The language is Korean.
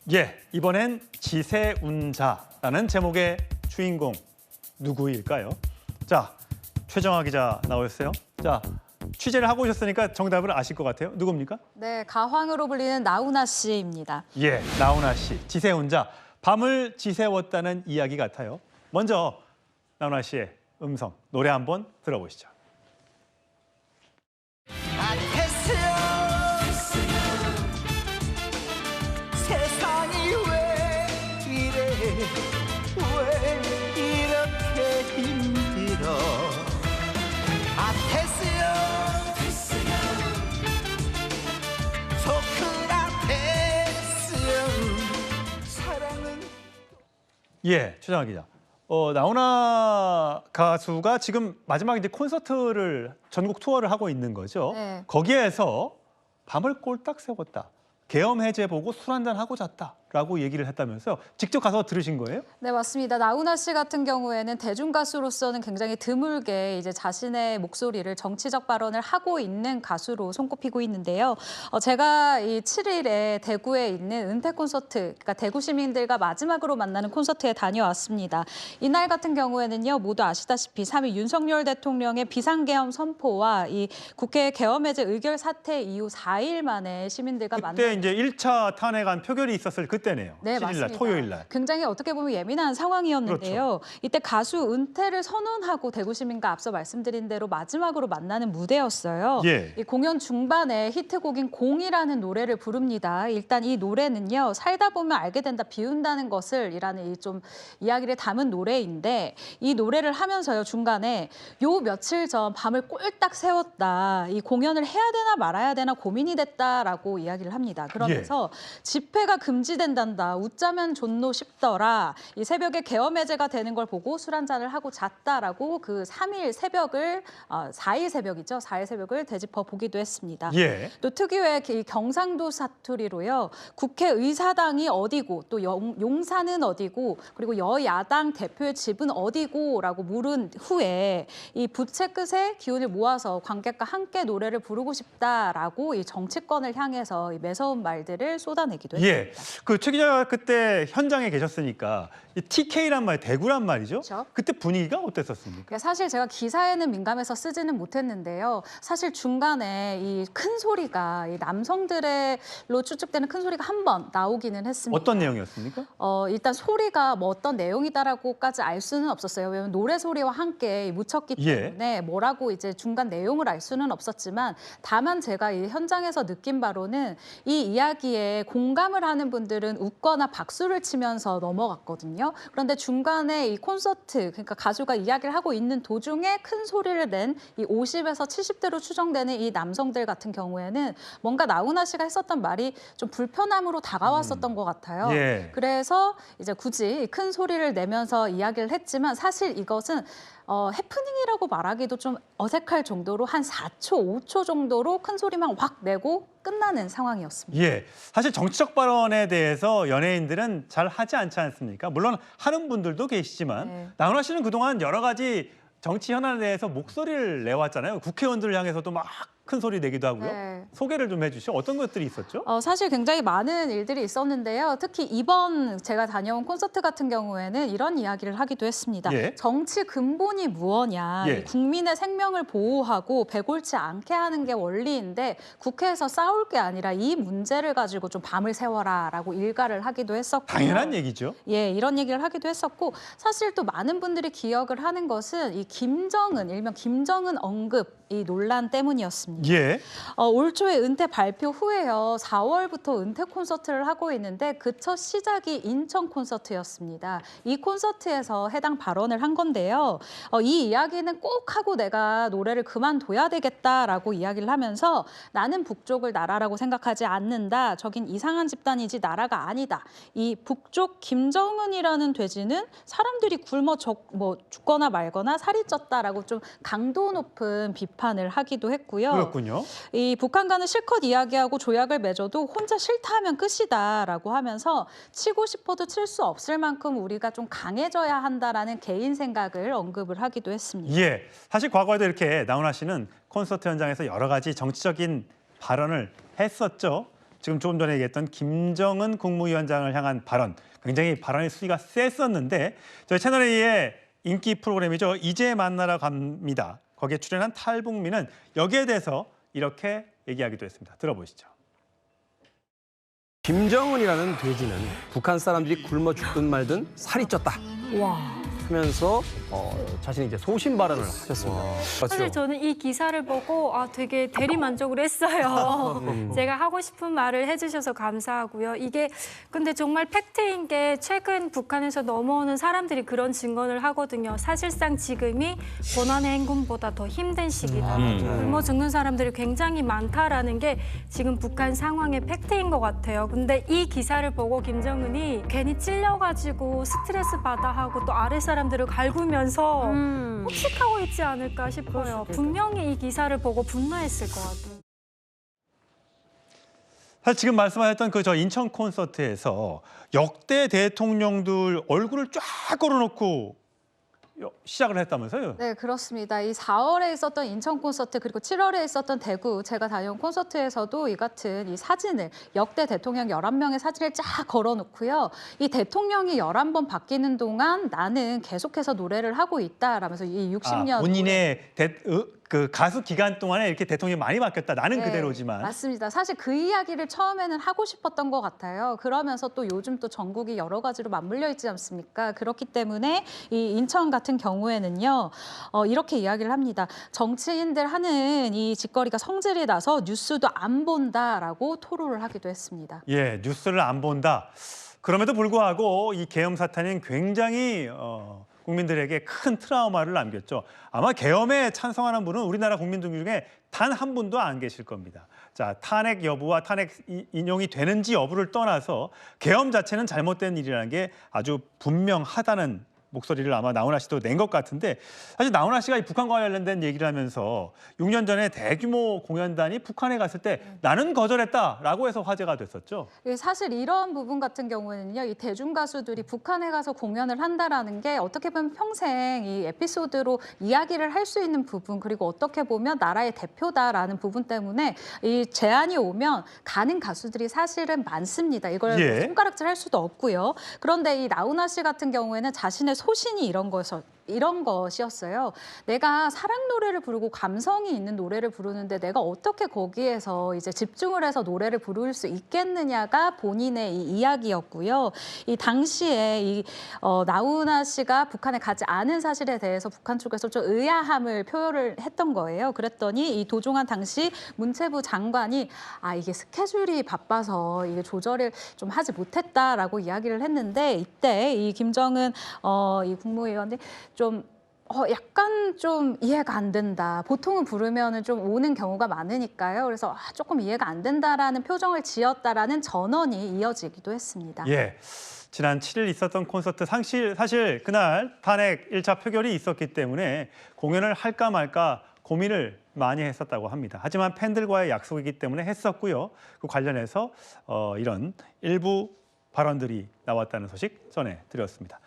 예, 이번엔 지세운자라는 제목의 주인공 누구일까요? 자, 최정아 기자 나오셨어요. 자, 취재를 하고 오셨으니까 정답을 아실 것 같아요. 누굽니까? 네, 가황으로 불리는 나훈아 씨입니다. 예, 나훈아 씨, 지세운자. 밤을 지새웠다는 이야기 같아요. 먼저 나훈아 씨의 음성, 노래 한번 들어보시죠. 세상이 왜 이래 왜 이렇게 힘들어 테스요 소크라테스요 사랑은 예, 최정아 기자. 나훈아 가수가 지금 마지막 이제 콘서트를 전국 투어를 하고 있는 거죠. 네. 거기에서 밤을 꼴딱 새웠다. 계엄 해제 보고 술 한잔 하고 잤다라고 얘기를 했다면서요. 직접 가서 들으신 거예요? 네, 맞습니다. 나훈아 씨 같은 경우에는 대중 가수로서는 굉장히 드물게 이제 자신의 목소리를 정치적 발언을 하고 있는 가수로 손꼽히고 있는데요. 제가 이 7일에 대구에 있는 은퇴 콘서트, 그러니까 대구 시민들과 마지막으로 만나는 콘서트에 다녀왔습니다. 이날 같은 경우에는요, 모두 아시다시피 3일 윤석열 대통령의 비상계엄 선포와 이 국회 계엄 해제 의결 사태 이후 4일 만에 시민들과 그때 이제 1차 탄핵안 표결이 있었을 그때네요. 네, 7일 날, 맞습니다. 토요일 날. 굉장히 어떻게 보면 예민한 상황이었는데요. 그렇죠. 이때 가수 은퇴를 선언하고 대구 시민과 앞서 말씀드린 대로 마지막으로 만나는 무대였어요. 예. 이 공연 중반에 히트곡인 공이라는 노래를 부릅니다. 일단 이 노래는요, 살다 보면 알게 된다, 비운다는 것을 이라는 이 좀 이야기를 담은 노래인데 이 노래를 하면서요, 중간에 요 며칠 전 밤을 꼴딱 새웠다. 이 공연을 해야 되나 말아야 되나 고민이 됐다라고 이야기를 합니다. 그러면서 집회가 금지된단다. 웃자면 존노 싶더라. 이 새벽에 계엄 해제가 되는 걸 보고 술 한잔을 하고 잤다라고 그 3일 새벽을 4일 새벽이죠. 4일 새벽을 되짚어 보기도 했습니다. 예. 또 특유의 이 경상도 사투리로요. 국회의사당이 어디고 또 용산은 어디고 그리고 여야당 대표의 집은 어디고라고 물은 후에 이 부채 끝에 기운을 모아서 관객과 함께 노래를 부르고 싶다라고 이 정치권을 향해서 이 매서운 말들을 쏟아내기도 했습니다. 예. 그 최 기자가 그때 현장에 계셨으니까 이 TK란 말, 대구란 말이죠. 그렇죠. 그때 분위기가 어땠었습니까? 사실 제가 기사에는 민감해서 쓰지는 못했는데요. 사실 중간에 이 큰 소리가 이 남성들로 추측되는 큰 소리가 한 번 나오기는 했습니다. 어떤 내용이었습니까? 일단 소리가 뭐 어떤 내용이다라고까지 알 수는 없었어요. 왜냐하면 노래 소리와 함께 묻혔기 예. 때문에 뭐라고 이제 중간 내용을 알 수는 없었지만 다만 제가 이 현장에서 느낀 바로는 이 이야기에 공감을 하는 분들은 웃거나 박수를 치면서 넘어갔거든요. 그런데 중간에 이 콘서트, 그러니까 가수가 이야기를 하고 있는 도중에 큰 소리를 낸 이 50에서 70대로 추정되는 이 남성들 같은 경우에는 뭔가 나훈아 씨가 했었던 말이 좀 불편함으로 다가왔었던 것 같아요. 예. 그래서 이제 굳이 큰 소리를 내면서 이야기를 했지만 사실 이것은 해프닝이라고 말하기도 좀 어색할 정도로 한 4초, 5초 정도로 큰 소리만 확 내고 끝나는 상황이었습니다. 예. 사실 정치적 발언에 대해서 연예인들은 잘 하지 않지 않습니까? 물론 하는 분들도 계시지만 네. 나훈아 씨는 그동안 여러 가지 정치 현안에 대해서 목소리를 내왔잖아요. 국회의원들을 향해서도 막 큰 소리 내기도 하고요. 네. 소개를 좀 해주시죠. 어떤 것들이 있었죠? 사실 굉장히 많은 일들이 있었는데요. 특히 이번 제가 다녀온 콘서트 같은 경우에는 이런 이야기를 하기도 했습니다. 예. 정치 근본이 무엇냐. 예. 이 국민의 생명을 보호하고 배골치 않게 하는 게 원리인데 국회에서 싸울 게 아니라 이 문제를 가지고 좀 밤을 새워라라고 일가를 하기도 했었고. 당연한 얘기죠. 예, 이런 얘기를 하기도 했었고 사실 또 많은 분들이 기억을 하는 것은 이 김정은, 일명 김정은 언급 이 논란 때문이었습니다. 예. 올 초에 은퇴 발표 후에요. 4월부터 은퇴 콘서트를 하고 있는데 그 첫 시작이 인천 콘서트였습니다. 이 콘서트에서 해당 발언을 한 건데요. 이 이야기는 꼭 하고 내가 노래를 그만둬야 되겠다라고 이야기를 하면서 나는 북쪽을 나라라고 생각하지 않는다. 저긴 이상한 집단이지 나라가 아니다. 이 북쪽 김정은이라는 돼지는 사람들이 굶어 죽거나 말거나 살이 쪘다라고 좀 강도 높은 비판을 하기도 했고요. 그렇군요. 이 북한과는 실컷 이야기하고 조약을 맺어도 혼자 싫다 하면 끝이다라고 하면서 치고 싶어도 칠 수 없을 만큼 우리가 좀 강해져야 한다라는 개인 생각을 언급을 하기도 했습니다. 예. 사실 과거에도 이렇게 나훈아 씨는 콘서트 현장에서 여러 가지 정치적인 발언을 했었죠. 지금 조금 전에 얘기했던 김정은 국무위원장을 향한 발언, 굉장히 발언의 수위가 셌었는데 저희 채널A의 인기 프로그램이죠. 이제 만나러 갑니다. 거기에 출연한 탈북민은 여기에 대해서 이렇게 얘기하기도 했습니다. 들어보시죠. 김정은이라는 돼지는 북한 사람들이 굶어 죽든 말든 살이 쪘다. 하면서 자신이 이제 소신 발언을 하셨습니다. 사실 저는 이 기사를 보고 되게 대리만족을 했어요. 제가 하고 싶은 말을 해주셔서 감사하고요. 이게 근데 정말 팩트인 게 최근 북한에서 넘어오는 사람들이 그런 증언을 하거든요. 사실상 지금이 고난의 행군보다 더 힘든 시기다. 굶어 죽는 사람들이 굉장히 많다라는 게 지금 북한 상황의 팩트인 것 같아요. 근데 이 기사를 보고 김정은이 괜히 찔려가지고 스트레스 받아 하고 또 아래 사람들을 갈구면서 폭식하고 있지 않을까 싶어요. 분명히 이 기사를 보고 분노했을 것 같아요. 사실 지금 말씀하셨던 그 저 인천 콘서트에서 역대 대통령들 얼굴을 쫙 걸어놓고 시작을 했다면서요? 네, 그렇습니다. 이 4월에 있었던 인천 콘서트 그리고 7월에 있었던 대구 제가 다녀온 콘서트에서도 이 같은 이 사진을 역대 대통령 11명의 사진을 쫙 걸어놓고요. 이 대통령이 11번 바뀌는 동안 나는 계속해서 노래를 하고 있다라면서 이 60년 본인의 그 가수 기간 동안에 이렇게 대통령이 많이 바뀌었다. 나는 네, 그대로지만. 맞습니다. 사실 그 이야기를 처음에는 하고 싶었던 것 같아요. 그러면서 또 요즘 또 전국이 여러 가지로 맞물려 있지 않습니까? 그렇기 때문에 이 인천 같은 경우에는요. 이렇게 이야기를 합니다. 정치인들 하는 이 짓거리가 성질이 나서 뉴스도 안 본다라고 토로를 하기도 했습니다. 예, 뉴스를 안 본다. 그럼에도 불구하고 이 계엄 사태는 굉장히 국민들에게 큰 트라우마를 남겼죠. 아마 계엄에 찬성하는 분은 우리나라 국민들 중에 단 한 분도 안 계실 겁니다. 자, 탄핵 여부와 탄핵 인용이 되는지 여부를 떠나서 계엄 자체는 잘못된 일이라는 게 아주 분명하다는 목소리를 아마 나훈아 씨도 낸 것 같은데 사실 나훈아 씨가 이 북한과 관련된 얘기를 하면서 6년 전에 대규모 공연단이 북한에 갔을 때 나는 거절했다라고 해서 화제가 됐었죠. 사실 이런 부분 같은 경우에는요, 이 대중 가수들이 북한에 가서 공연을 한다라는 게 어떻게 보면 평생 이 에피소드로 이야기를 할 수 있는 부분 그리고 어떻게 보면 나라의 대표다라는 부분 때문에 이 제안이 오면 가는 가수들이 사실은 많습니다. 이걸 예. 손가락질할 수도 없고요. 그런데 이 나훈아 씨 같은 경우에는 자신의 소신이 이런 것이었어요. 내가 사랑 노래를 부르고 감성이 있는 노래를 부르는데 내가 어떻게 거기에서 이제 집중을 해서 노래를 부를 수 있겠느냐가 본인의 이 이야기였고요. 이 당시에 이 나훈아 씨가 북한에 가지 않은 사실에 대해서 북한 쪽에서 좀 의아함을 표현을 했던 거예요. 그랬더니 이 도종환 당시 문체부 장관이 이게 스케줄이 바빠서 이게 조절을 좀 하지 못했다라고 이야기를 했는데 이때 이 김정은 이 국무위원이 좀 약간 좀 이해가 안 된다. 보통은 부르면은 좀 오는 경우가 많으니까요. 그래서 조금 이해가 안 된다라는 표정을 지었다라는 전언이 이어지기도 했습니다. 예. 지난 7일 있었던 콘서트 사실 그날 탄핵 1차 표결이 있었기 때문에 공연을 할까 말까 고민을 많이 했었다고 합니다. 하지만 팬들과의 약속이기 때문에 했었고요. 그 관련해서 이런 일부 발언들이 나왔다는 소식 전해드렸습니다.